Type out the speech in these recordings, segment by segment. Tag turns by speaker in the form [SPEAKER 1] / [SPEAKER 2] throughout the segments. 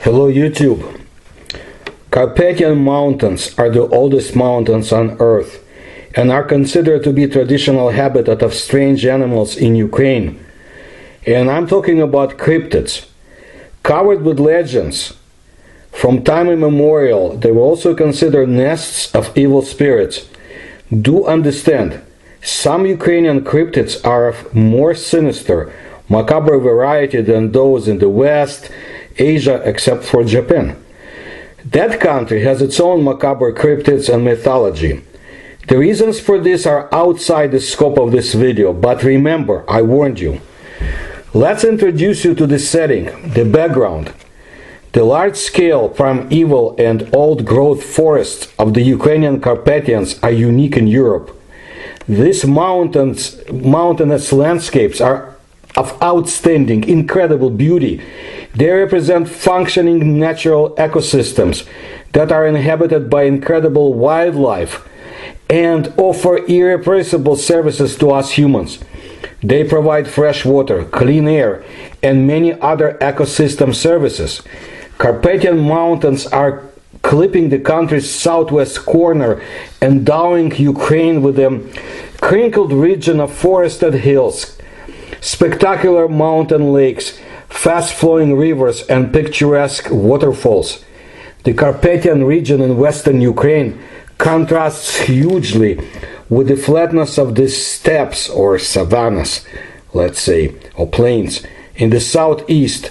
[SPEAKER 1] Hello YouTube. Carpathian mountains are the oldest mountains on earth and are considered to be traditional habitat of strange animals in Ukraine. And I'm talking about cryptids. Covered with legends, from time immemorial, they were also considered nests of evil spirits. Do understand, some Ukrainian cryptids are of more sinister, macabre variety than those in the West, Asia, except for Japan. That country has its own macabre cryptids and mythology. The reasons for this are outside the scope of this video, but remember, I warned you. Let's introduce you to the setting, the background. The large-scale, primeval and old-growth forests of the Ukrainian Carpathians are unique in Europe. These mountainous landscapes are of outstanding, incredible beauty. They represent functioning natural ecosystems that are inhabited by incredible wildlife and offer irrepressible services to us humans. They provide fresh water, clean air, and many other ecosystem services. Carpathian mountains are clipping the country's southwest corner, endowing Ukraine with a crinkled region of forested hills, spectacular mountain lakes, fast-flowing rivers, and picturesque waterfalls. The Carpathian region in western Ukraine contrasts hugely with the flatness of the steppes or savannas, let's say, or plains, in the southeast,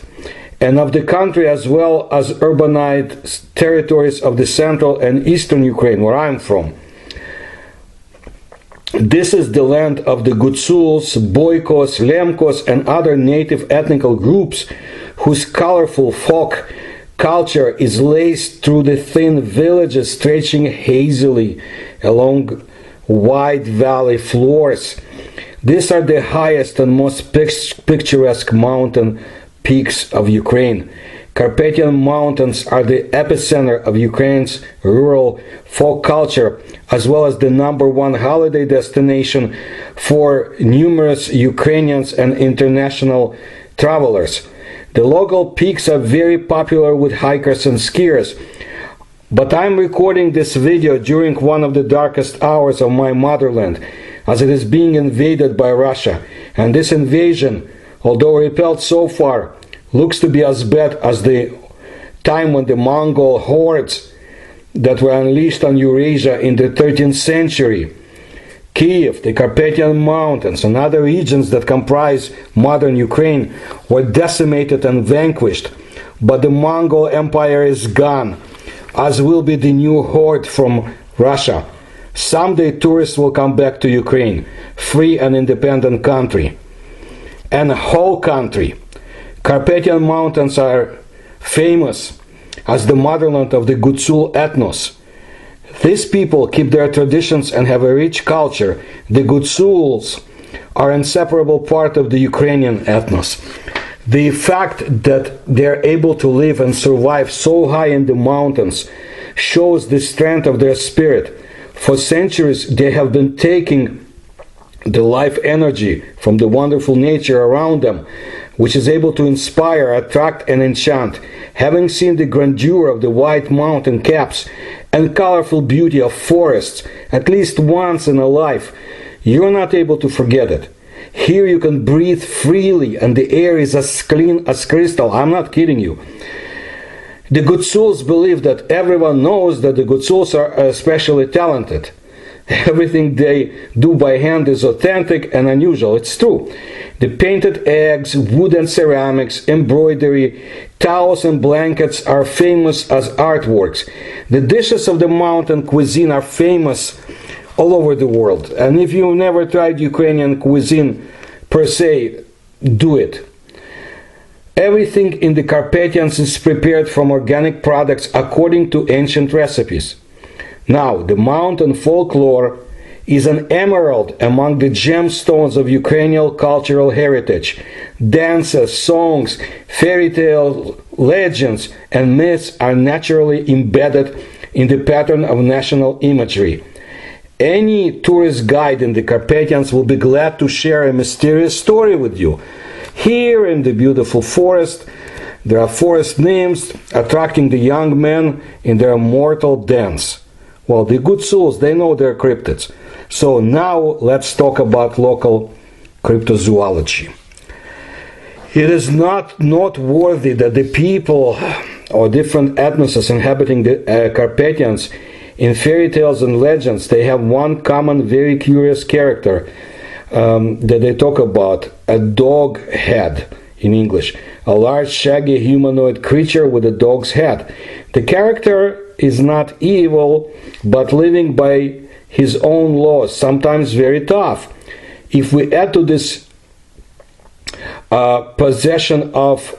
[SPEAKER 1] and of the country, as well as urbanized territories of the central and eastern Ukraine, where I'm from. This is the land of the Gutsuls, Boykos, Lemkos, and other native ethnical groups whose colorful folk culture is laced through the thin villages stretching hazily along wide valley floors. These are the highest and most picturesque mountain peaks of Ukraine. Carpathian mountains are the epicenter of Ukraine's rural folk culture, as well as the #1 holiday destination for numerous Ukrainians and international travelers. The local peaks are very popular with hikers and skiers, but I'm recording this video during one of the darkest hours of my motherland, as it is being invaded by Russia, and this invasion, although repelled so far, looks to be as bad as the time when the Mongol hordes that were unleashed on Eurasia in the 13th century. Kiev, the Carpathian Mountains, and other regions that comprise modern Ukraine were decimated and vanquished, but the Mongol Empire is gone, as will be the new horde from Russia. Someday tourists will come back to Ukraine, free and independent country, and a whole country. Carpathian Mountains are famous as the motherland of the Gutsul ethnos. These people keep their traditions and have a rich culture. The Gutsuls are an inseparable part of the Ukrainian ethnos. The fact that they are able to live and survive so high in the mountains shows the strength of their spirit. For centuries they have been taking the life energy from the wonderful nature around them, which is able to inspire, attract, and enchant. Having seen the grandeur of the white mountain caps and colorful beauty of forests at least once in a life, you're not able to forget it. Here you can breathe freely and the air is as clean as crystal. I'm not kidding you. The Gutsuls believe that everyone knows that the Gutsuls are especially talented. Everything they do by hand is authentic and unusual. It's true. The painted eggs, wood and ceramics, embroidery, towels and blankets are famous as artworks. The dishes of the mountain cuisine are famous all over the world. And if you've never tried Ukrainian cuisine per se, do it. Everything in the Carpathians is prepared from organic products according to ancient recipes. Now, the mountain folklore is an emerald among the gemstones of Ukrainian cultural heritage. Dances, songs, fairy tale legends, and myths are naturally embedded in the pattern of national imagery. Any tourist guide in the Carpathians will be glad to share a mysterious story with you. Here in the beautiful forest, There are forest nymphs attracting the young men in their mortal dens. Well, the Gutsuls, they know their cryptids. So now let's talk about local cryptozoology. It is not noteworthy that the people or different ethnoses inhabiting the Carpathians, in fairy tales and legends, they have one common, very curious character that they talk about: a dog head in English, a large, shaggy, humanoid creature with a dog's head. The character is not evil, but living by his own laws, sometimes very tough. If we add to this possession of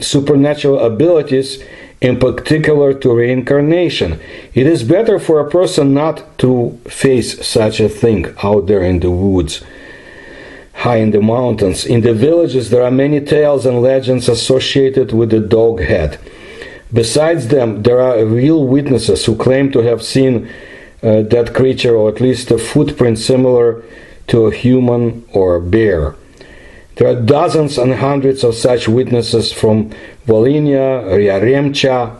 [SPEAKER 1] supernatural abilities, in particular to reincarnation, it is better for a person not to face such a thing out there in the woods, high in the mountains. In the villages, there are many tales and legends associated with the dog head. Besides them, there are real witnesses who claim to have seen that creature, or at least a footprint similar to a human or a bear. There are dozens and hundreds of such witnesses from Volhynia, Yaremcha.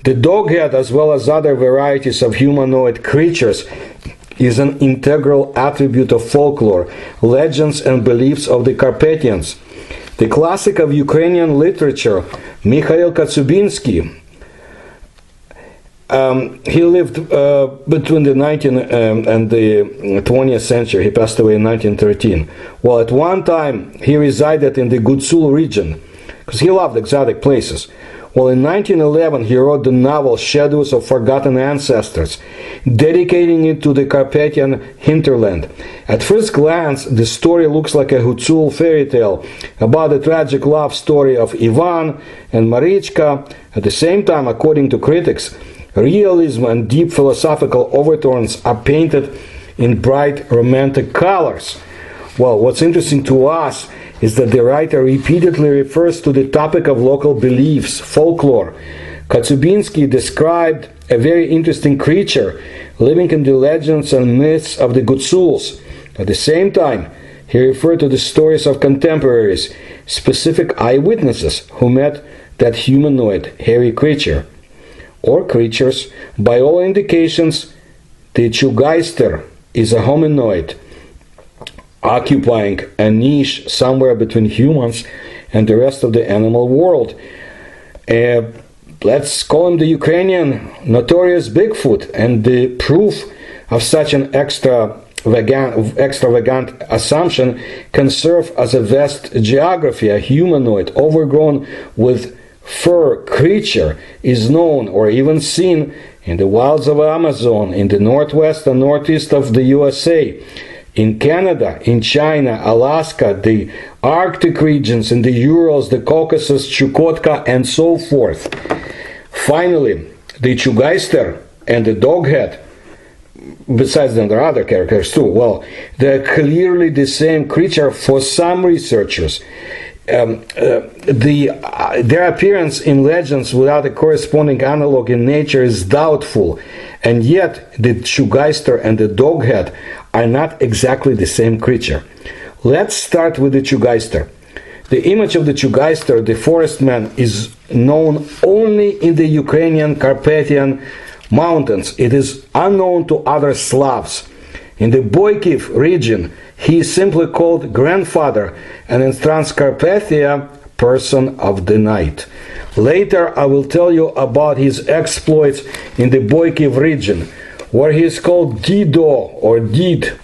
[SPEAKER 1] The doghead, as well as other varieties of humanoid creatures, is an integral attribute of folklore, legends and beliefs of the Carpathians. The classic of Ukrainian literature, Mikhail Kozyubinsky, he lived between the 19th and the 20th century. He passed away in 1913. Well, at one time, he resided in the Gutsul region, because he loved exotic places. Well, in 1911, he wrote the novel Shadows of Forgotten Ancestors, dedicating it to the Carpathian hinterland. At first glance, the story looks like a Gutsul fairy tale about the tragic love story of Ivan and Marichka. At the same time, according to critics, realism and deep philosophical overtones are painted in bright romantic colors. Well, what's interesting to us is that the writer repeatedly refers to the topic of local beliefs, folklore. Kozyubinsky described a very interesting creature living in the legends and myths of the Gutsuls. At the same time, he referred to the stories of contemporaries, specific eyewitnesses who met that humanoid, hairy creature. Or creatures. By all indications, the chugaister is a hominoid occupying a niche somewhere between humans and the rest of the animal world. Let's call him the Ukrainian notorious Bigfoot, and the proof of such an extravagant assumption can serve as a vast geography. A humanoid overgrown with fur creature is known or even seen in the wilds of Amazon, in the northwest and northeast of the USA, in Canada, in China, Alaska, the Arctic regions, in the Urals, the Caucasus, Chukotka, and so forth. Finally, the chugaister and the doghead, besides them there are other characters too, well, they're clearly the same creature for some researchers. Their appearance in legends without a corresponding analog in nature is doubtful, and yet the chugaister and the doghead are not exactly the same creature. Let's start with the chugaister. The image of the chugaister, the forest man, is known only in the Ukrainian Carpathian mountains. It is unknown to other Slavs. In the Boykiv region, he is simply called grandfather, and in Transcarpathia, person of the night. Later, I will tell you about his exploits in the Boykiv region, where he is called Dido or Did.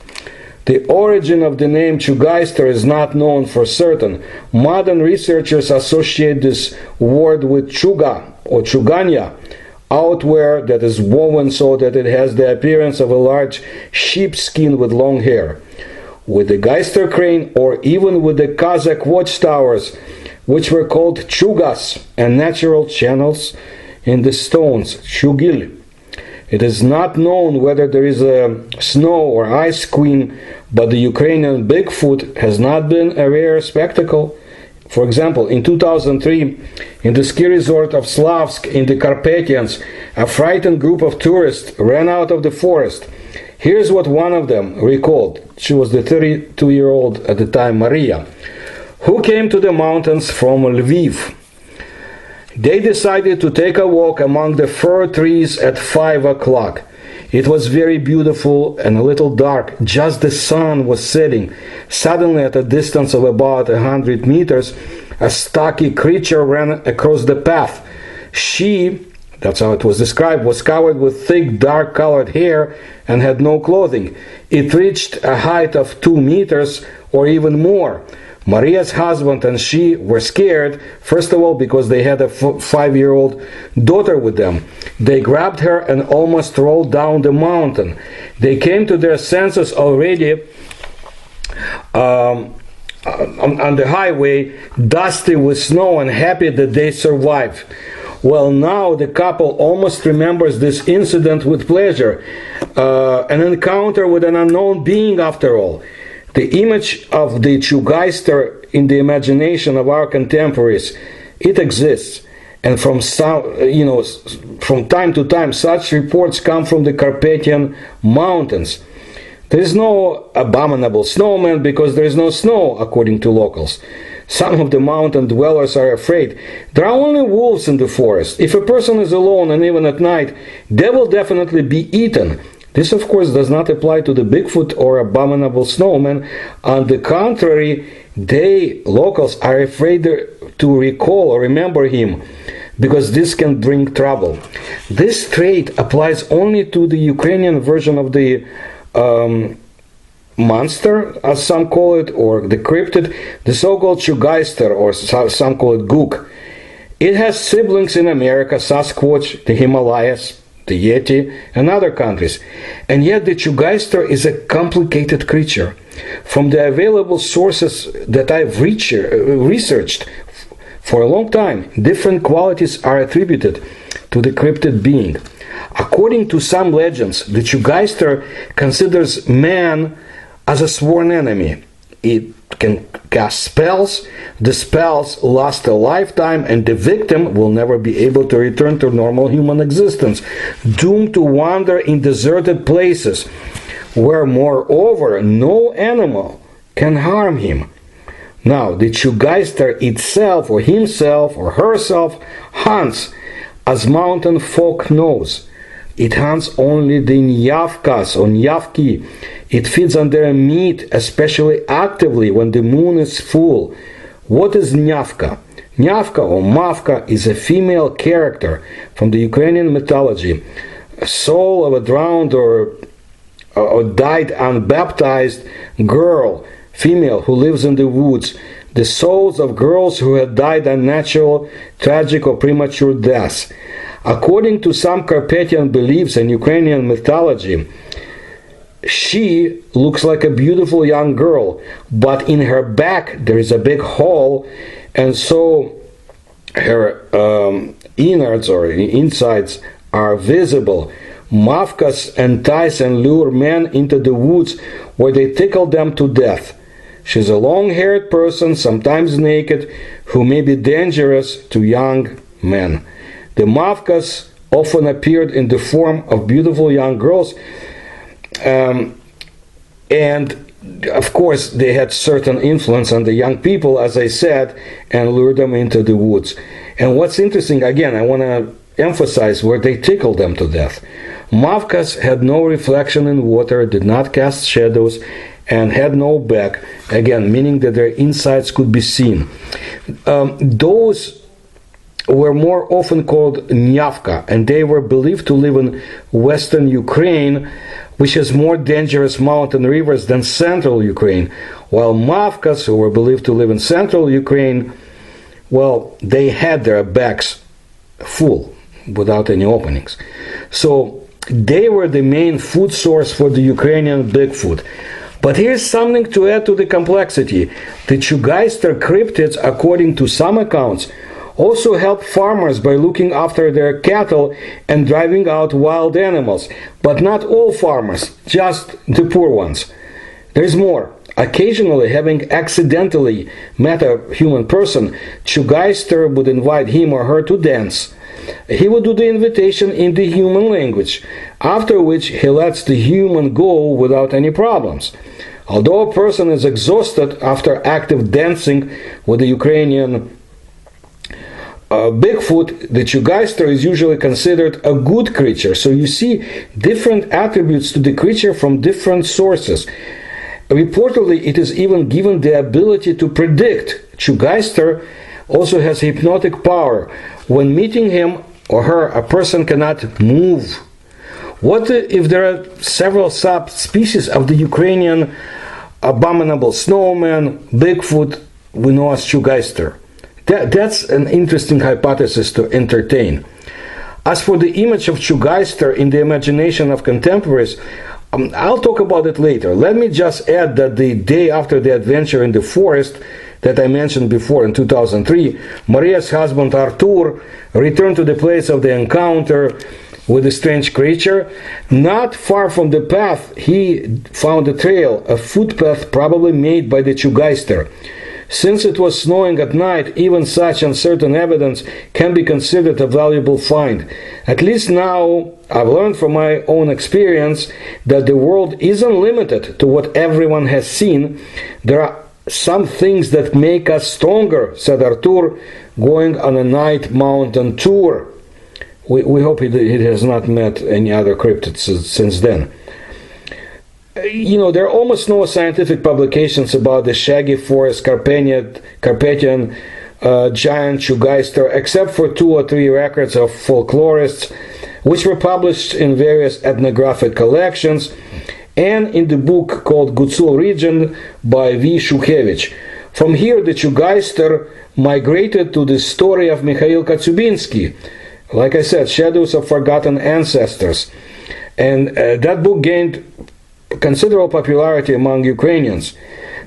[SPEAKER 1] The origin of the name chugaister is not known for certain. Modern researchers associate this word with chuga or chuganya, outwear that is woven so that it has the appearance of a large sheepskin with long hair. With the geister crane, or even with the Kazakh watchtowers, which were called chugas, and natural channels in the stones, chugil. It is not known whether there is a snow or ice queen, but the Ukrainian Bigfoot has not been a rare spectacle. For example, in 2003, in the ski resort of Slavsk in the Carpathians, a frightened group of tourists ran out of the forest. Here's what one of them recalled. She was the 32-year-old at the time, Maria, who came to the mountains from Lviv. They decided to take a walk among the fir trees at 5 o'clock. It was very beautiful and a little dark. Just the sun was setting. Suddenly, at a distance of about 100 meters, a stocky creature ran across the path. She, that's how it was described, was covered with thick, dark-colored hair and had no clothing. It reached a height of 2 meters or even more. Maria's husband and she were scared, first of all, because they had a 5-year-old daughter with them. They grabbed her and almost rolled down the mountain. They came to their senses already on the highway, dusty with snow, and happy that they survived. Well, now the couple almost remembers this incident with pleasure, an encounter with an unknown being after all. The image of the chugaister in the imagination of our contemporaries, it exists, and from time to time such reports come from the Carpathian mountains. There is no abominable snowman because there is no snow, according to locals. Some of the mountain dwellers are afraid. There are only wolves in the forest. If a person is alone and even at night, they will definitely be eaten. This, of course, does not apply to the Bigfoot or abominable snowman. On the contrary, locals, are afraid to recall or remember him, because this can bring trouble. This trait applies only to the Ukrainian version of the monster, as some call it, or the cryptid, the so-called chugaister, or some call it gook. It has siblings in America, Sasquatch, the Himalayas, the Yeti, and other countries. And yet the chugaister is a complicated creature. From the available sources that I've researched for a long time, different qualities are attributed to the cryptid being. According to some legends, the chugaister considers man as a sworn enemy. It can cast spells. The spells last a lifetime, and the victim will never be able to return to normal human existence, doomed to wander in deserted places where, moreover, no animal can harm him. Now, the chugaister itself, or himself, or herself, hunts, as mountain folk knows. It hunts only the nyavkas or nyavki. It feeds on their meat, especially actively when the moon is full. What is nyavka? Nyavka or mavka is a female character from the Ukrainian mythology, a soul of a drowned or died unbaptized girl, female, who lives in the woods. The souls of girls who had died unnatural, tragic, or premature deaths. According to some Carpathian beliefs and Ukrainian mythology, she looks like a beautiful young girl, but in her back there is a big hole, and so her innards or insides are visible. Mavkas entice and lure men into the woods where they tickle them to death. She's a long-haired person, sometimes naked, who may be dangerous to young men. The mavkas often appeared in the form of beautiful young girls, and of course they had certain influence on the young people, as I said, and lured them into the woods. And what's interesting, again, I want to emphasize where they tickled them to death. Mavkas had no reflection in water, did not cast shadows, and had no back, again, meaning that their insides could be seen. Those were more often called nyavka, and they were believed to live in western Ukraine, which has more dangerous mountain rivers than central Ukraine, while mavkas, who were believed to live in central Ukraine, well, they had their backs full without any openings. So they were the main food source for the Ukrainian Bigfoot. But here's something to add to the complexity. The chugaister cryptids, according to some accounts, also help farmers by looking after their cattle and driving out wild animals. But not all farmers, just the poor ones. There's more. Occasionally, having accidentally met a human person, chugaister would invite him or her to dance. He would do the invitation in the human language, after which he lets the human go without any problems. Although a person is exhausted after active dancing with the Ukrainian Bigfoot, the chugaister, is usually considered a good creature. So you see different attributes to the creature from different sources. Reportedly, it is even given the ability to predict. Chugaister also has hypnotic power. When meeting him or her, a person cannot move. What if there are several subspecies of the Ukrainian abominable snowman, Bigfoot, we know as chugaister? That's an interesting hypothesis to entertain. As for the image of chugaister in the imagination of contemporaries, I'll talk about it later. Let me just add that the day after the adventure in the forest that I mentioned before in 2003, Maria's husband Artur returned to the place of the encounter with the strange creature. Not far from the path, he found a trail, a footpath probably made by the chugaister. Since it was snowing at night, even such uncertain evidence can be considered a valuable find. At least now, I've learned from my own experience that the world isn't limited to what everyone has seen. There are some things that make us stronger, said Artur, going on a night mountain tour. We hope he has not met any other cryptids since then. You know, there are almost no scientific publications about the shaggy forest Carpathian giant chugaister, except for 2 or 3 records of folklorists, which were published in various ethnographic collections, and in the book called Gutsul region by V. Shukhevich. From here, the chugaister migrated to the story of Mikhail Kotyubinsky. Like I said, Shadows of Forgotten Ancestors. And that book gained considerable popularity among Ukrainians.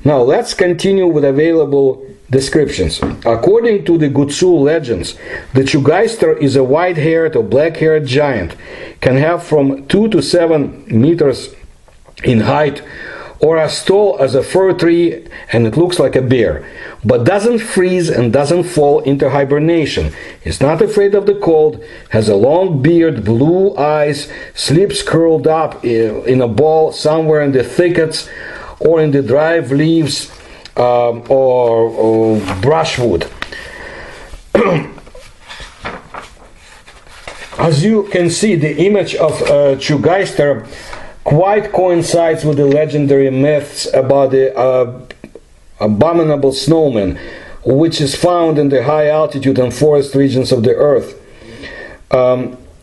[SPEAKER 1] Now let's continue with available descriptions. According to the Gutsul legends, the chugaister is a white-haired or black-haired giant, can have from 2 to 7 meters in height, or as tall as a fir tree, and it looks like a bear, but doesn't freeze and doesn't fall into hibernation. Is not afraid of the cold, has a long beard, blue eyes, sleeps curled up in a ball somewhere in the thickets or in the dry leaves or brushwood. As you can see, the image of chugaister quite coincides with the legendary myths about the abominable snowman, which is found in the high altitude and forest regions of the earth.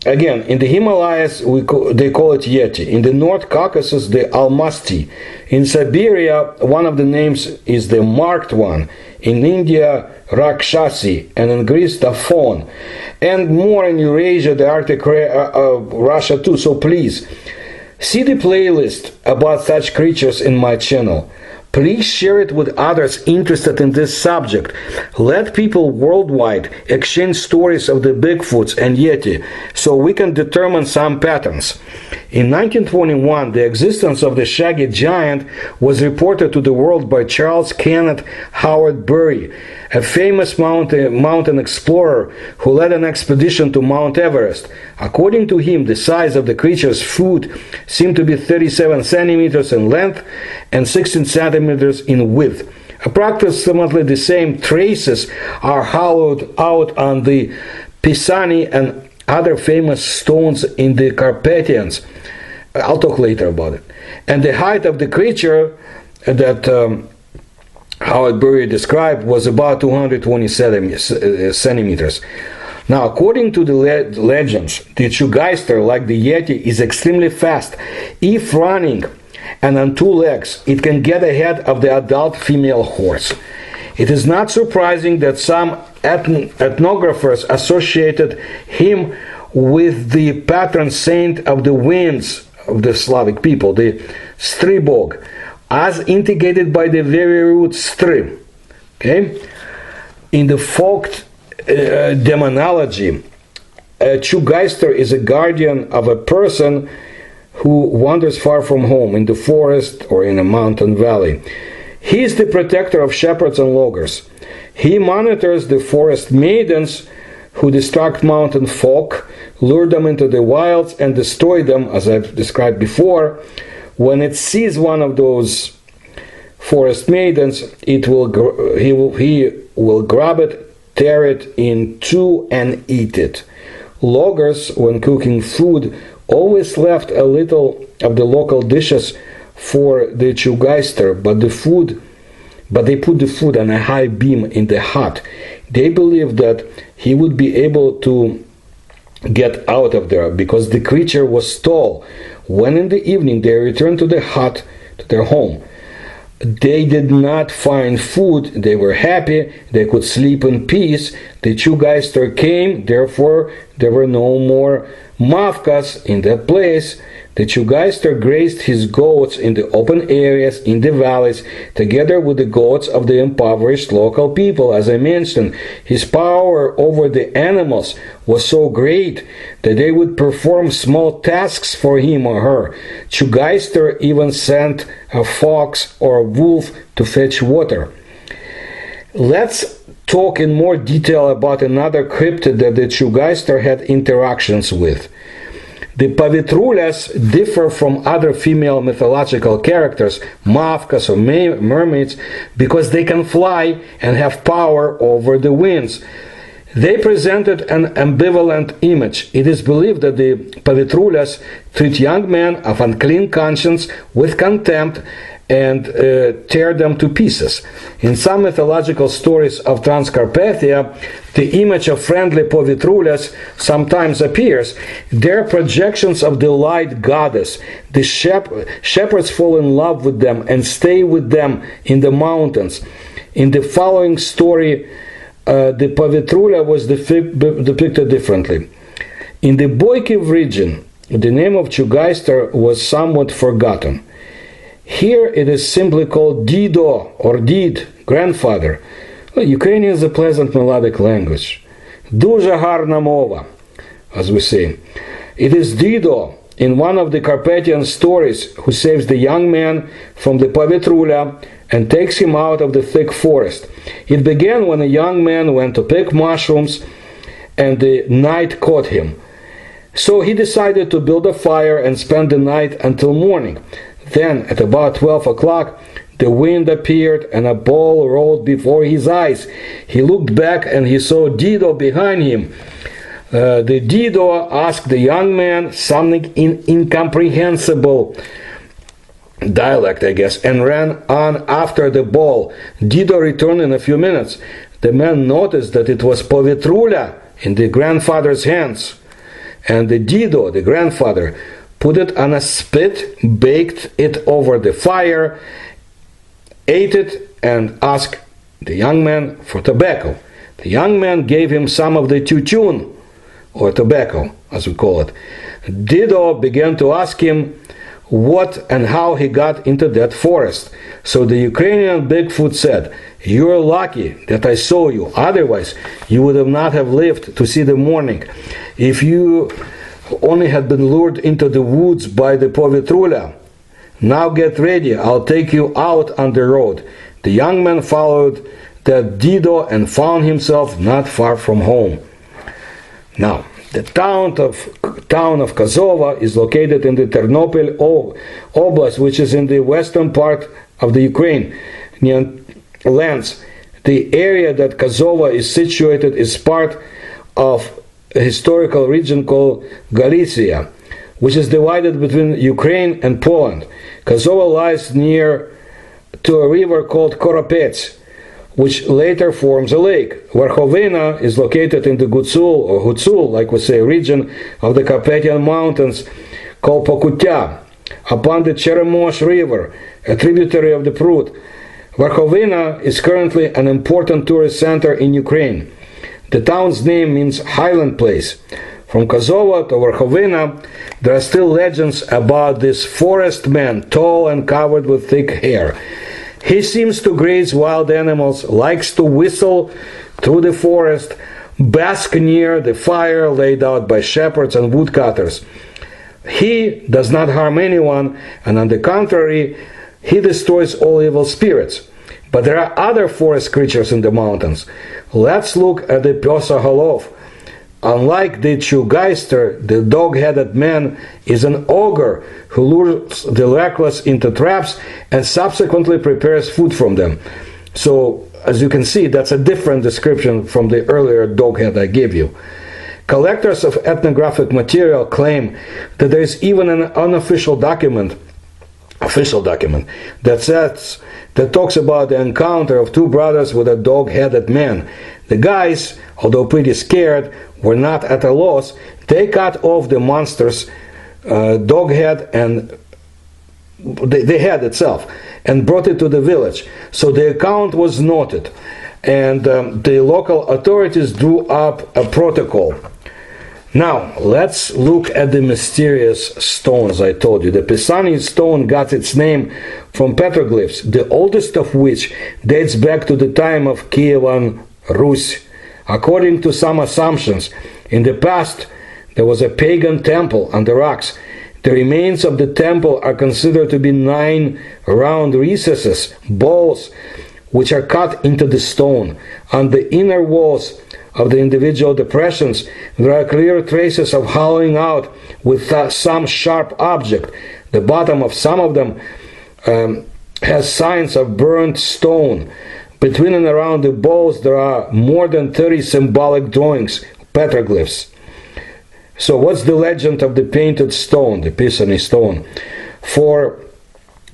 [SPEAKER 1] Again, in the Himalayas, they call it Yeti. In the North Caucasus, the almasti. In Siberia, one of the names is the marked one. In India, rakshasi, and in Greece, the faun. And more in Eurasia, the Arctic, Russia too. So please, see the playlist about such creatures in my channel. Please share it with others interested in this subject. Let people worldwide exchange stories of the Bigfoots and Yeti so we can determine some patterns. In 1921, the existence of the shaggy giant was reported to the world by Charles Kenneth Howard Bury, a famous mountain explorer who led an expedition to Mount Everest. According to him, the size of the creature's foot seemed to be 37 centimeters in length and 16 centimeters in width. Approximately the same traces are hollowed out on the Pisani and other famous stones in the Carpathians. I'll talk later about it. And the height of the creature that Howard Bury described was about 220 centimeters. Now, according to the legends, the chugaister, like the Yeti, is extremely fast. If running and on 2 legs, it can get ahead of the adult female horse. It is not surprising that some ethnographers associated him with the patron saint of the winds of the Slavic people, the Stribog, as indicated by the very root stri. Okay? In the folk demonology, a chugaister is a guardian of a person who wanders far from home in the forest or in a mountain valley. He is the protector of shepherds and loggers. He monitors the forest maidens who distract mountain folk, lure them into the wilds, and destroy them, as I've described before. When it sees one of those forest maidens, he will grab it tear it in two and eat it. Loggers, when cooking food, always left a little of the local dishes for the chugaister, but they put the food on a high beam in the hut. They believed that he would be able to get out of there because the creature was tall. When in the evening they returned to the hut, to their home, they did not find food. They were happy. They could sleep in peace. The chugaister came, therefore there were no more mavkas in that place. The chugaister grazed his goats in the open areas in the valleys, together with the goats of the impoverished local people. As I mentioned, his power over the animals was so great that they would perform small tasks for him or her. Chugaister even sent a fox or a wolf to fetch water. Let's talk in more detail about another cryptid that the chugaister had interactions with. The pavitrulas differ from other female mythological characters, mavkas or mermaids, because they can fly and have power over the winds. They presented an ambivalent image. It is believed that the pavitrulas treat young men of unclean conscience with contempt and tear them to pieces. In some mythological stories of Transcarpathia, the image of friendly povitrulas sometimes appears. They're projections of the light goddess. The shepherds fall in love with them and stay with them in the mountains. In the following story, the povitrula was depicted differently. In the Boykiv region, the name of chugaister was somewhat forgotten. Here it is simply called Dido or Did, grandfather. Well, Ukrainian is a pleasant melodic language. Дуже гарна мова, as we say. It is Dido in one of the Carpathian stories who saves the young man from the Pavitrula and takes him out of the thick forest. It began when a young man went to pick mushrooms and the night caught him. So he decided to build a fire and spend the night until morning. Then, at about 12 o'clock, the wind appeared and a ball rolled before his eyes. He looked back and he saw Dido behind him. The Dido asked the young man something in incomprehensible dialect, I guess, and ran on after the ball. Dido returned in a few minutes. The man noticed that it was povitrula in the grandfather's hands. And the Dido, the grandfather, put it on a spit, baked it over the fire, ate it, and asked the young man for tobacco. The young man gave him some of the tutun, or tobacco, as we call it. Dido began to ask him what and how he got into that forest. So the Ukrainian Bigfoot said, "You're lucky that I saw you, otherwise you would not have lived to see the morning. If you only had been lured into the woods by the povitrula. Now get ready, I'll take you out on the road." The young man followed that Dido and found himself not far from home. Now, the town of Kazova is located in the Ternopil Oblast, which is in the western part of the Ukrainian lands. The area that Kazova is situated is part of a historical region called Galicia, which is divided between Ukraine and Poland. Kazova lies near to a river called Koropets, which later forms a lake. Verkhovina is located in the Gutsul, like we say, region of the Carpathian Mountains called Pokutya, upon the Cheremosh River, a tributary of the Prut. Verkhovina is currently an important tourist center in Ukraine. The town's name means highland place. From Kazova to Verkhovina, there are still legends about this forest man, tall and covered with thick hair. He seems to graze wild animals, likes to whistle through the forest, bask near the fire laid out by shepherds and woodcutters. He does not harm anyone, and on the contrary, he destroys all evil spirits. But there are other forest creatures in the mountains. Let's look at the Pyosaholov. Unlike the chugaister, the dog-headed man is an ogre who lures the reckless into traps and subsequently prepares food from them. So as you can see, that's a different description from the earlier dog head I gave you. Collectors of ethnographic material claim that there is even an unofficial document, that talks about the encounter of two brothers with a dog-headed man. The guys, although pretty scared, were not at a loss. They cut off the monster's dog head and the head itself and brought it to the village. So the account was noted, and the local authorities drew up a protocol. Now, let's look at the mysterious stones I told you. The Pisani stone got its name from petroglyphs, the oldest of which dates back to the time of Kievan Rus. According to some assumptions, in the past there was a pagan temple on the rocks. The remains of the temple are considered to be 9 round recesses, balls, which are cut into the stone. On the inner walls of the individual depressions, there are clear traces of hollowing out with some sharp object. The bottom of some of them has signs of burnt stone. Between and around the balls there are more than 30 symbolic drawings, petroglyphs. So what's the legend of the painted stone, the Pisani stone? For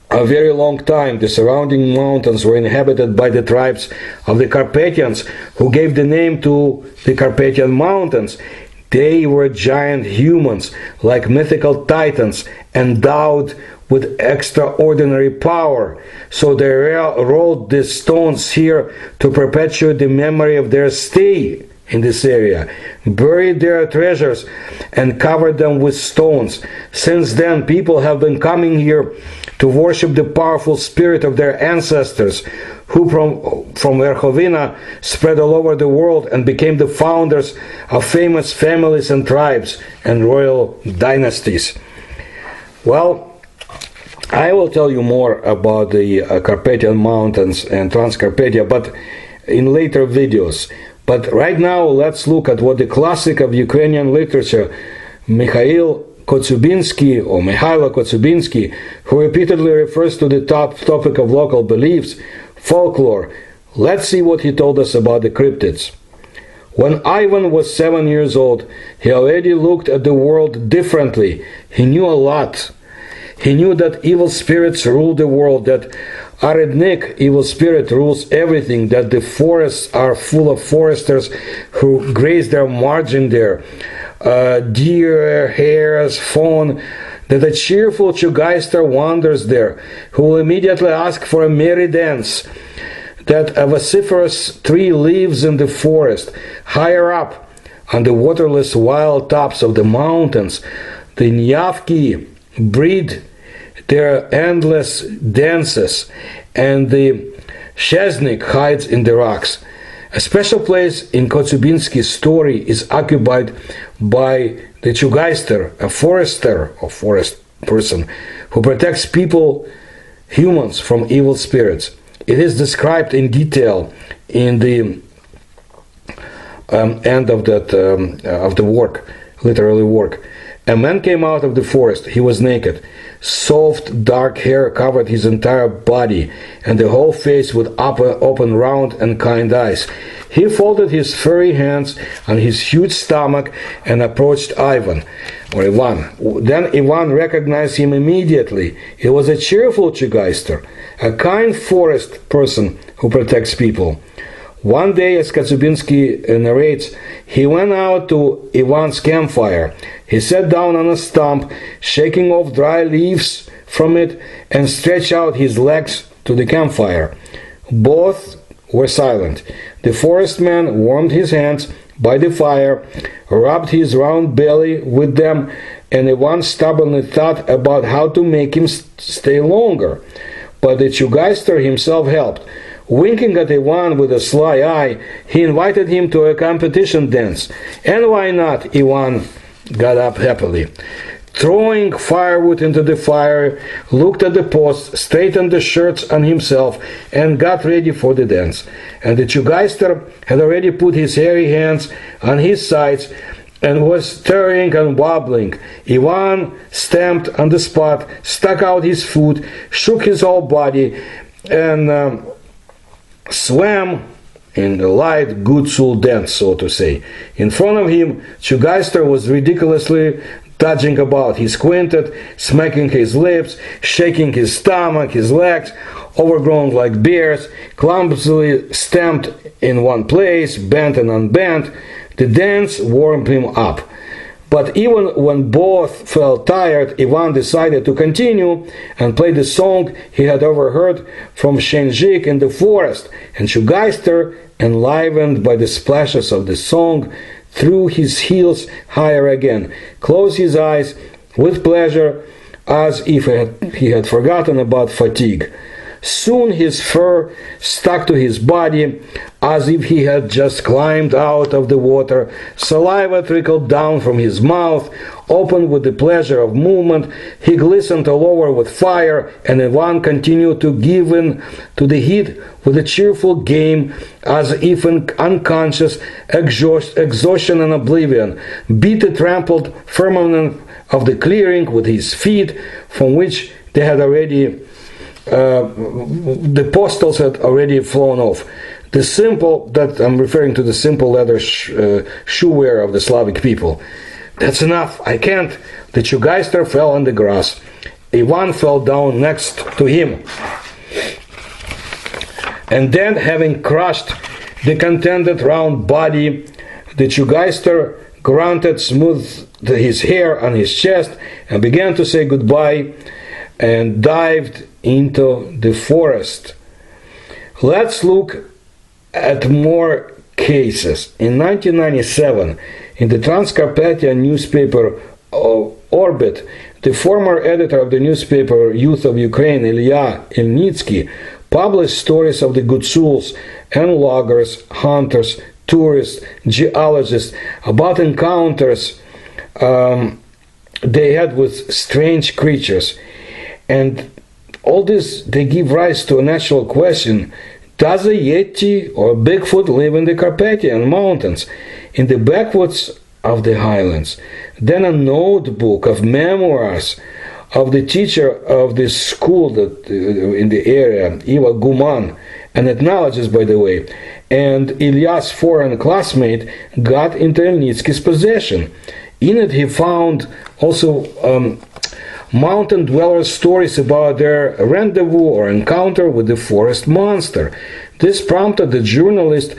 [SPEAKER 1] a very long time, the surrounding mountains were inhabited by the tribes of the Carpathians, who gave the name to the Carpathian Mountains. They were giant humans, like mythical titans, endowed with extraordinary power. So they rolled these stones here to perpetuate the memory of their stay in this area, buried their treasures, and covered them with stones. Since then, people have been coming here to worship the powerful spirit of their ancestors, who from Verkhovina spread all over the world and became the founders of famous families and tribes and royal dynasties. Well, I will tell you more about the Carpathian Mountains and Transcarpathia, but in later videos. But right now, let's look at what the classic of Ukrainian literature, Mikhailo Kotyubinsky, who repeatedly refers to the topic of local beliefs, folklore. Let's see what he told us about the cryptids. When Ivan was 7 years old, he already looked at the world differently. He knew a lot. He knew that evil spirits rule the world, that Arednik, evil spirit, rules everything, that the forests are full of foresters who graze their margin there, deer, hares, fawn, that a cheerful chugaister wanders there, who will immediately ask for a merry dance, that a vociferous tree lives in the forest, higher up, on the waterless wild tops of the mountains. The Nyavki breed their endless dances, and the Sheznik hides in the rocks. A special place in Kotyubinsky's story is occupied by the chugaister, a forester or forest person, who protects people, humans, from evil spirits. It is described in detail in the end of the work, literary work. A man came out of the forest. He was naked. Soft, dark hair covered his entire body, and the whole face with open, round, and kind eyes. He folded his furry hands on his huge stomach and approached Ivan. Then Ivan recognized him immediately. He was a cheerful chugaister, a kind forest person who protects people. One day, as Kotyubinsky narrates, he went out to Ivan's campfire. He sat down on a stump, shaking off dry leaves from it, and stretched out his legs to the campfire. Both were silent. The forest man warmed his hands by the fire, rubbed his round belly with them, and Ivan stubbornly thought about how to make him stay longer. But the chugaister himself helped. Winking at Ivan with a sly eye, he invited him to a competition dance. And why not? Ivan got up happily. Throwing firewood into the fire, looked at the post, straightened the shirts on himself, and got ready for the dance. And the chugaister had already put his hairy hands on his sides and was stirring and wobbling. Ivan stamped on the spot, stuck out his foot, shook his whole body, and swam in the light Gutsul dance, so to say. In front of him, chugaister was ridiculously dodging about. He squinted, smacking his lips, shaking his stomach, his legs, overgrown like bears, clumsily stamped in one place, bent and unbent. The dance warmed him up. But even when both felt tired, Ivan decided to continue and play the song he had overheard from Shenjik in the forest, and chugaister, enlivened by the splashes of the song, threw his heels higher again, closed his eyes with pleasure, as if he had forgotten about fatigue. Soon his fur stuck to his body as if he had just climbed out of the water. Saliva trickled down from his mouth, open with the pleasure of movement. He glistened all over with fire, and Ivan continued to give in to the heat with a cheerful game, as if in unconscious exhaustion and oblivion. Beat the trampled firmament of the clearing with his feet, from which they had already the postals had already flown off. The simple, that I'm referring to the simple leather shoe wear of the Slavic people. That's enough, I can't. The chugaister fell on the grass. Ivan fell down next to him. And then, having crushed the contented round body, the chugaister grunted, smoothed his hair on his chest, and began to say goodbye, and dived into the forest. Let's look at more cases. In 1997, in the Transcarpathian newspaper Orbit, the former editor of the newspaper Youth of Ukraine, Ilya Ilnitsky, published stories of the Gutsuls and loggers, hunters, tourists, geologists about encounters they had with strange creatures. And all this, they give rise to a natural question: does a Yeti or a Bigfoot live in the Carpathian mountains, in the backwoods of the highlands? Then a notebook of memoirs of the teacher of this school that in the area, Iva Guman, and ethnologist, by the way, and Ilya's foreign classmate, got into Ilnitsky's possession. In it he found also mountain dwellers' stories about their rendezvous or encounter with the forest monster. This prompted the journalist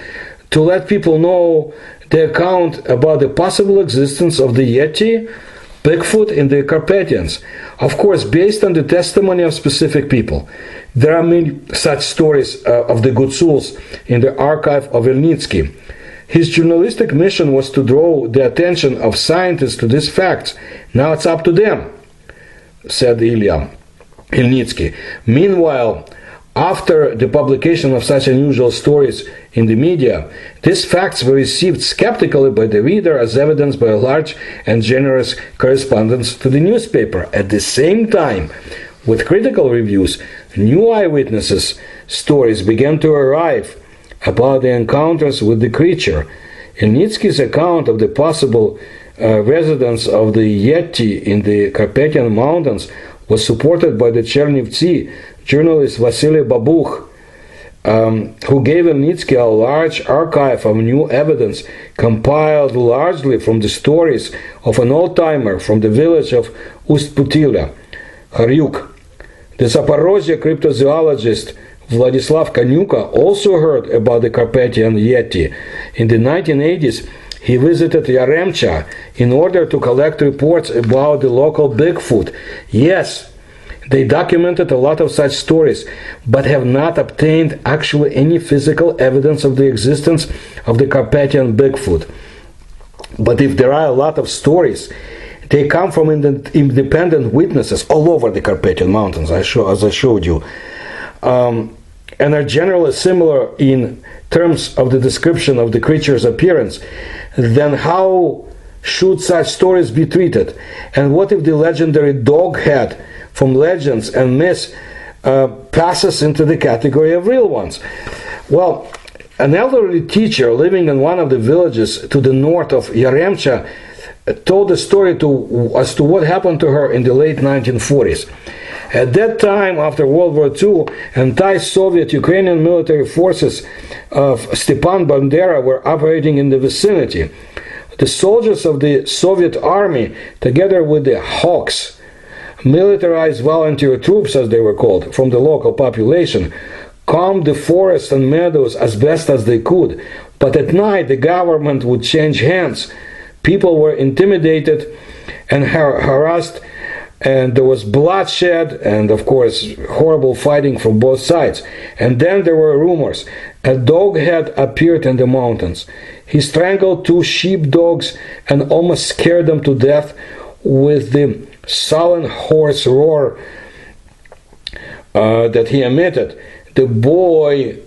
[SPEAKER 1] to let people know the account about the possible existence of the Yeti, Bigfoot in the Carpathians, of course based on the testimony of specific people. There are many such stories of the Gutsuls in the archive of Ilnitsky. His journalistic mission was to draw the attention of scientists to these facts. Now it's up to them, said Ilya Ilnitsky. Meanwhile, after the publication of such unusual stories in the media, these facts were received skeptically by the reader as evidenced by a large and generous correspondence to the newspaper. At the same time, with critical reviews, new eyewitnesses' stories began to arrive about the encounters with the creature. Ilnitsky's account of the possible residence of the Yeti in the Carpathian Mountains was supported by the Chernivtsi journalist Vasily Babuch, who gave Ilnitsky a large archive of new evidence compiled largely from the stories of an old-timer from the village of Ust-Putila, Haryuk. The Zaporozhye cryptozoologist Vladislav Kanyuka also heard about the Carpathian Yeti. In the 1980s, he visited Yaremcha in order to collect reports about the local Bigfoot. Yes, they documented a lot of such stories, but have not obtained actually any physical evidence of the existence of the Carpathian Bigfoot. But if there are a lot of stories, they come from independent witnesses all over the Carpathian Mountains, as I showed you, and are generally similar in terms of the description of the creature's appearance. Then how should such stories be treated? And what if the legendary dog head from legends and myths passes into the category of real ones? Well, an elderly teacher living in one of the villages to the north of Yaremcha told a story as to what happened to her in the late 1940s. At that time, after World War II, anti-Soviet Ukrainian military forces of Stepan Bandera were operating in the vicinity. The soldiers of the Soviet army, together with the Hawks, militarized volunteer troops, as they were called, from the local population, combed the forests and meadows as best as they could. But at night, the government would change hands. People were intimidated and harassed, and there was bloodshed and, of course, horrible fighting from both sides. And then there were rumors. A dog had appeared in the mountains. He strangled 2 sheepdogs and almost scared them to death with the sullen hoarse roar that he emitted. The boy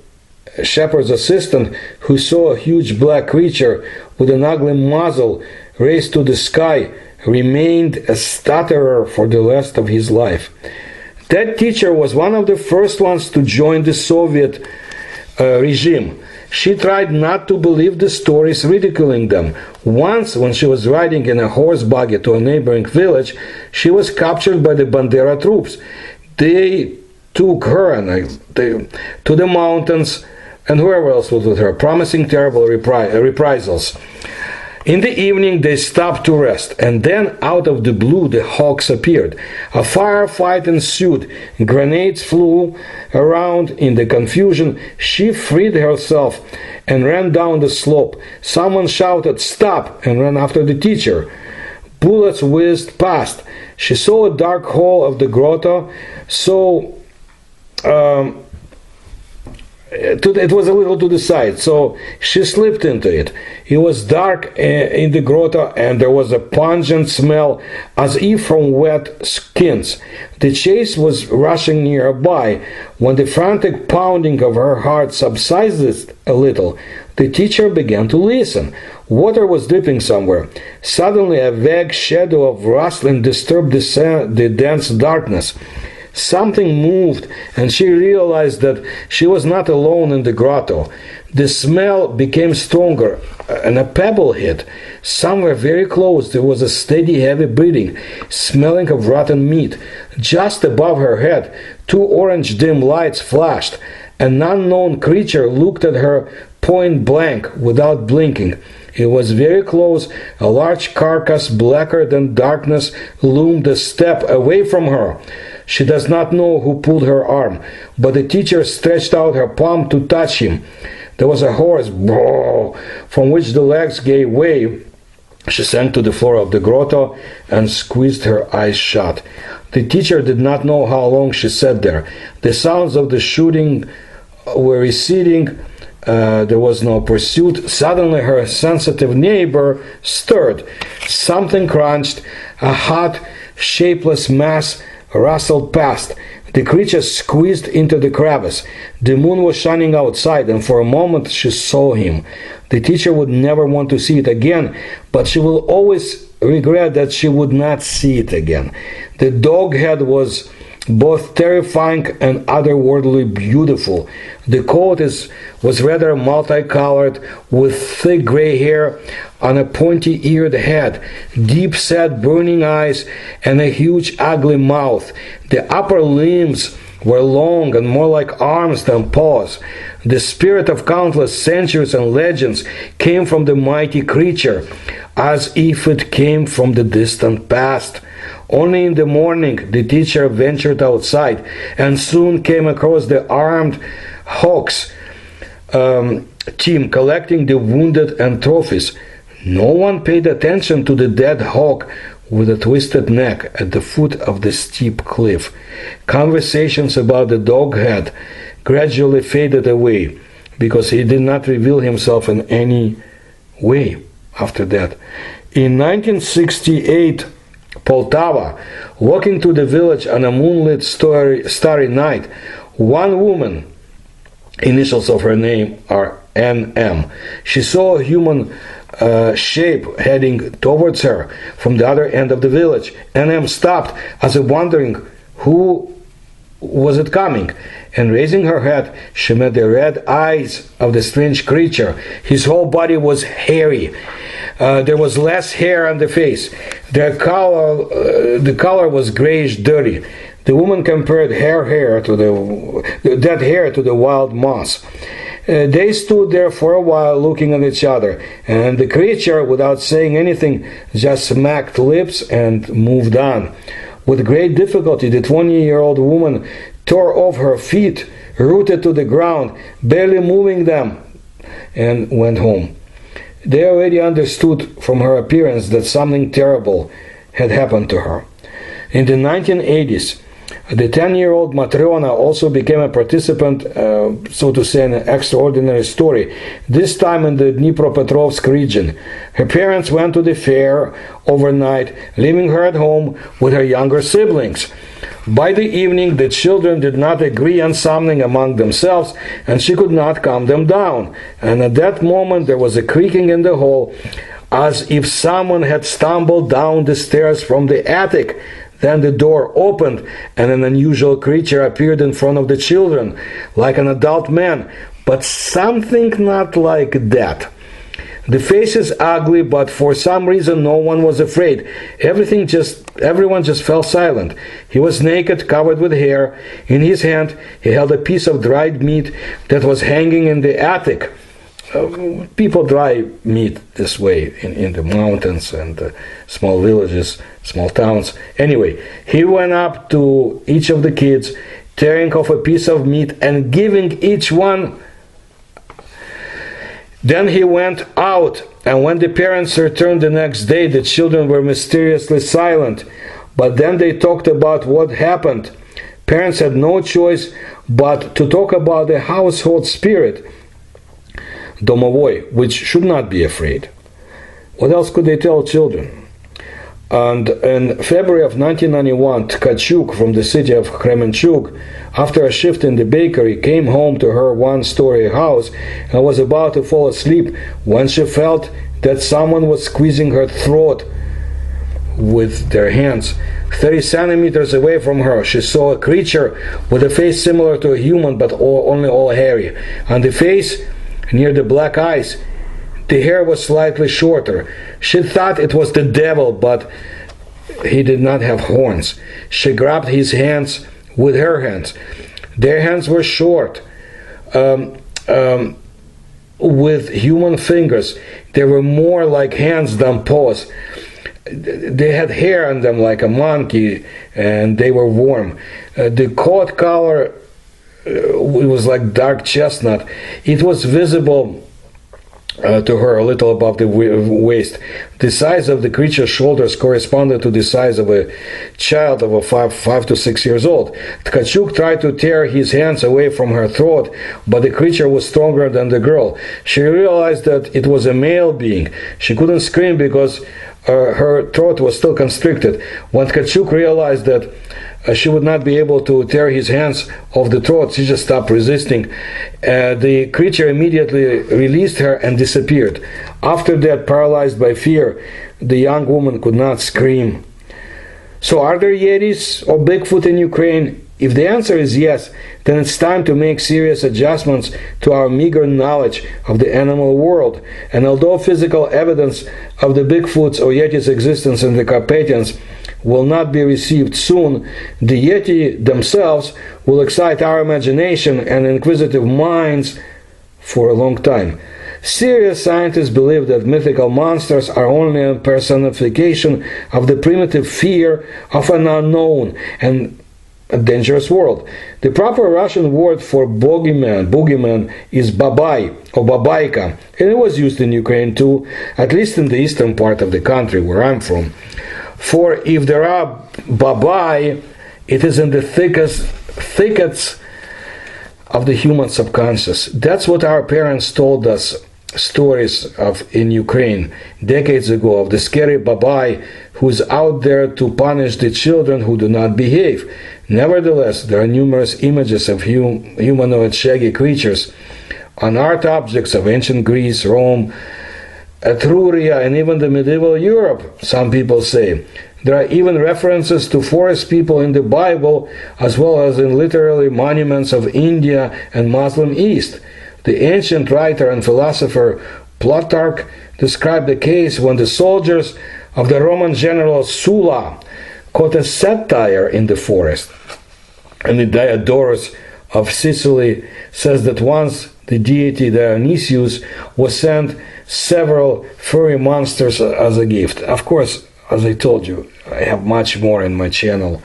[SPEAKER 1] shepherd's assistant, who saw a huge black creature with an ugly muzzle raised to the sky, remained a stutterer for the rest of his life. That teacher was one of the first ones to join the Soviet regime. She tried not to believe the stories, ridiculing them. Once, when she was riding in a horse buggy to a neighboring village, she was captured by the Bandera troops. They took her to the mountains, and whoever else was with her, promising terrible reprisals. In the evening, they stopped to rest, and then, out of the blue, the Hawks appeared. A firefight ensued. Grenades flew around. In the confusion, she freed herself and ran down the slope. Someone shouted, "Stop!" and ran after the teacher. Bullets whizzed past. She saw a dark hole of the grotto, it was a little to the side, so she slipped into it. It was dark in the grotto, and there was a pungent smell as if from wet skins. The chase was rushing nearby. When the frantic pounding of her heart subsided a little, the teacher began to listen. Water was dripping somewhere. Suddenly a vague shadow of rustling disturbed the dense darkness. Something moved, and she realized that she was not alone in the grotto. The smell became stronger, and a pebble hit. Somewhere very close there was a steady, heavy breathing, smelling of rotten meat. Just above her head, 2 orange dim lights flashed. An unknown creature looked at her point blank, without blinking. It was very close. A large carcass, blacker than darkness, loomed a step away from her. She does not know who pulled her arm, but the teacher stretched out her palm to touch him. There was a hoarse "Boo!" from which the legs gave way. She sank to the floor of the grotto and squeezed her eyes shut. The teacher did not know how long she sat there. The sounds of the shooting were receding. There was no pursuit. Suddenly her sensitive neighbor stirred. Something crunched. A hot, shapeless mass rustled past. The creature squeezed into the crevice. The moon was shining outside, and for a moment she saw him. The teacher would never want to see it again, but she will always regret that she would not see it again. The dog head was both terrifying and otherworldly beautiful. The coat was rather multicolored, with thick gray hair on a pointy-eared head, deep-set burning eyes, and a huge ugly mouth. The upper limbs were long and more like arms than paws. The spirit of countless centuries and legends came from the mighty creature, as if it came from the distant past. Only in the morning the teacher ventured outside and soon came across the armed Hawks team collecting the wounded and trophies. No one paid attention to the dead hawk with a twisted neck at the foot of the steep cliff. Conversations about the dog head gradually faded away because he did not reveal himself in any way after that. In 1968, Poltava, walking to the village on a moonlit starry night, one woman, initials of her name are NM, she saw a human shape heading towards her from the other end of the village. NM stopped as if wondering who was it coming, and raising her head, she met the red eyes of the strange creature. His whole body was hairy. There was less hair on the face. The color was grayish dirty. The woman compared dead hair to the wild moss. They stood there for a while looking at each other, and the creature, without saying anything, just smacked lips and moved on. With great difficulty, the 20-year-old woman tore off her feet, rooted to the ground, barely moving them, and went home. They already understood from her appearance that something terrible had happened to her. In the 1980s, the 10-year-old Matrona also became a participant, so to say, in an extraordinary story, this time in the Dnipropetrovsk region. Her parents went to the fair overnight, leaving her at home with her younger siblings. By the evening, the children did not agree on something among themselves, and she could not calm them down. And at that moment, there was a creaking in the hall, as if someone had stumbled down the stairs from the attic. Then the door opened, and an unusual creature appeared in front of the children, like an adult man, but something not like that. The face is ugly, but for some reason no one was afraid. Everyone just fell silent. He was naked, covered with hair. In his hand, he held a piece of dried meat that was hanging in the attic. People dry meat this way in the mountains and small villages, small towns. Anyway, he went up to each of the kids, tearing off a piece of meat and giving each one. Then he went out, and when the parents returned the next day, the children were mysteriously silent. But then they talked about what happened. Parents had no choice but to talk about the household spirit, domovoi, which should not be afraid. What else could they tell children? And in February of 1991, Tkachuk from the city of Kremenchuk, after a shift in the bakery, came home to her one-story house and was about to fall asleep when she felt that someone was squeezing her throat with their hands. 30 centimeters away from her, she saw a creature with a face similar to a human, but only all hairy. On the face, near the black eyes, the hair was slightly shorter. She thought it was the devil, but he did not have horns. She grabbed his hands with her hands. Their hands were short, with human fingers. They were more like hands than paws. They had hair on them like a monkey, and they were warm. The coat color, it was like dark chestnut. It was visible to her a little above the waist. The size of the creature's shoulders corresponded to the size of a child of 5 to 6 years old. Tkachuk tried to tear his hands away from her throat, but the creature was stronger than the girl. She realized that it was a male being. She couldn't scream because her throat was still constricted. When Tkachuk realized that she would not be able to tear his hands off the throat, she just stopped resisting. The creature immediately released her and disappeared. After that, paralyzed by fear, the young woman could not scream. So are there Yetis or Bigfoot in Ukraine? If the answer is yes, then it's time to make serious adjustments to our meager knowledge of the animal world. And although physical evidence of the Bigfoots or Yetis' existence in the Carpathians will not be received soon, the Yeti themselves will excite our imagination and inquisitive minds for a long time. Serious scientists believe that mythical monsters are only a personification of the primitive fear of an unknown and a dangerous world. The proper Russian word for boogeyman is babai or babaika, and it was used in Ukraine too, at least in the eastern part of the country where I'm from. For if there are babai, it is in the thickets of the human subconscious. That's what our parents told us stories of in Ukraine decades ago, of the scary babai who's out there to punish the children who do not behave. Nevertheless, there are numerous images of humanoid shaggy creatures on art objects of ancient Greece, Rome, Etruria, and even the medieval Europe, some people say. There are even references to forest people in the Bible, as well as in literary monuments of India and Muslim East. The ancient writer and philosopher Plutarch described the case when the soldiers of the Roman general Sulla caught a satire in the forest. And the Diodorus of Sicily says that once the deity Dionysius was sent several furry monsters as a gift. Of course, as I told you, I have much more in my channel,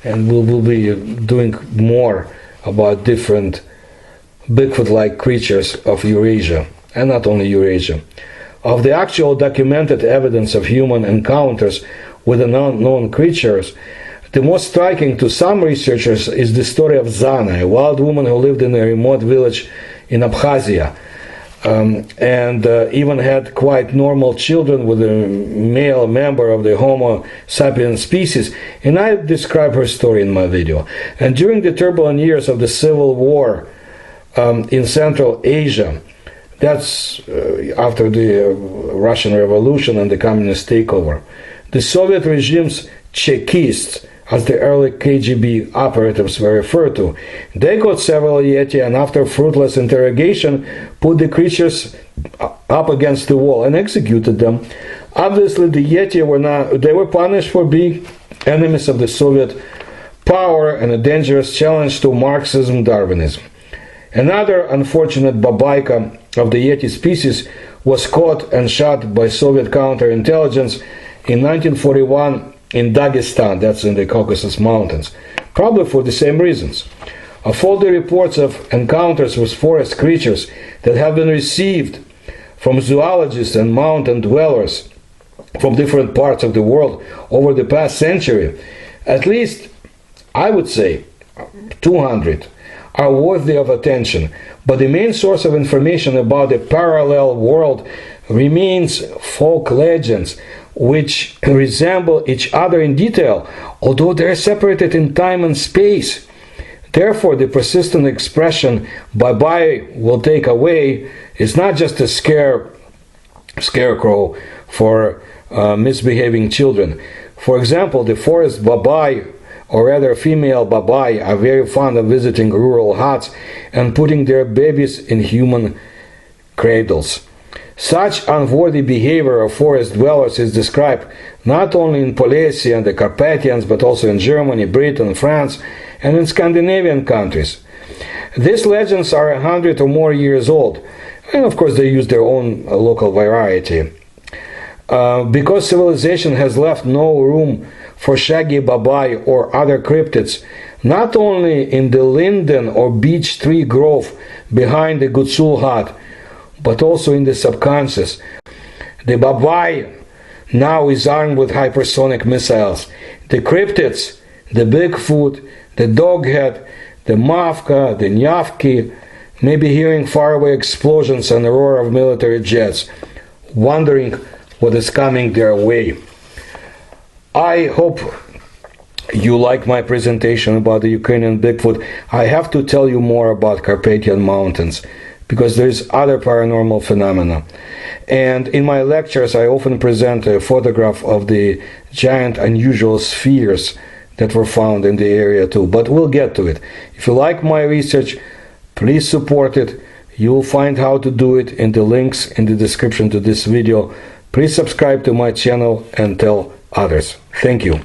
[SPEAKER 1] and we'll be doing more about different Bigfoot-like creatures of Eurasia, and not only Eurasia. Of the actual documented evidence of human encounters with unknown creatures, the most striking to some researchers is the story of Zana, a wild woman who lived in a remote village in Abkhazia, and even had quite normal children with a male member of the Homo sapiens species. And I describe her story in my video. And during the turbulent years of the civil war in Central Asia, that's after the Russian Revolution and the communist takeover, the Soviet regime's Chekists, as the early KGB operatives were referred to, they caught several Yeti, and after fruitless interrogation put the creatures up against the wall and executed them. Obviously the Yeti were punished for being enemies of the Soviet power and a dangerous challenge to Marxism-Darwinism. Another unfortunate babaika of the Yeti species was caught and shot by Soviet counterintelligence in 1941 in Dagestan, that's in the Caucasus Mountains, probably for the same reasons. Of all the reports of encounters with forest creatures that have been received from zoologists and mountain dwellers from different parts of the world over the past century, at least, I would say, 200 are worthy of attention. But the main source of information about the parallel world remains folk legends, which resemble each other in detail, although they are separated in time and space. Therefore, the persistent expression "bye-bye will take away" is not just a scarecrow for misbehaving children. For example, the forest babai, or rather female babai, are very fond of visiting rural huts and putting their babies in human cradles. Such unworthy behavior of forest dwellers is described not only in Polesia and the Carpathians, but also in Germany, Britain, France, and in Scandinavian countries. These legends are 100 or more years old, and of course they use their own local variety. Because civilization has left no room for shaggy babai or other cryptids, not only in the linden or beech tree grove behind the Gutsul hut, but also in the subconscious. The babai now is armed with hypersonic missiles. The cryptids, the Bigfoot, the doghead, the mavka, the nyavki, may be hearing faraway explosions and the roar of military jets, wondering what is coming their way. I hope you like my presentation about the Ukrainian Bigfoot. I have to tell you more about Carpathian mountains, because there's other paranormal phenomena. And in my lectures I often present a photograph of the giant unusual spheres that were found in the area too, but we'll get to it. If you like my research, please support it. You'll find how to do it in the links in the description to this video. Please subscribe to my channel and tell others. Thank you.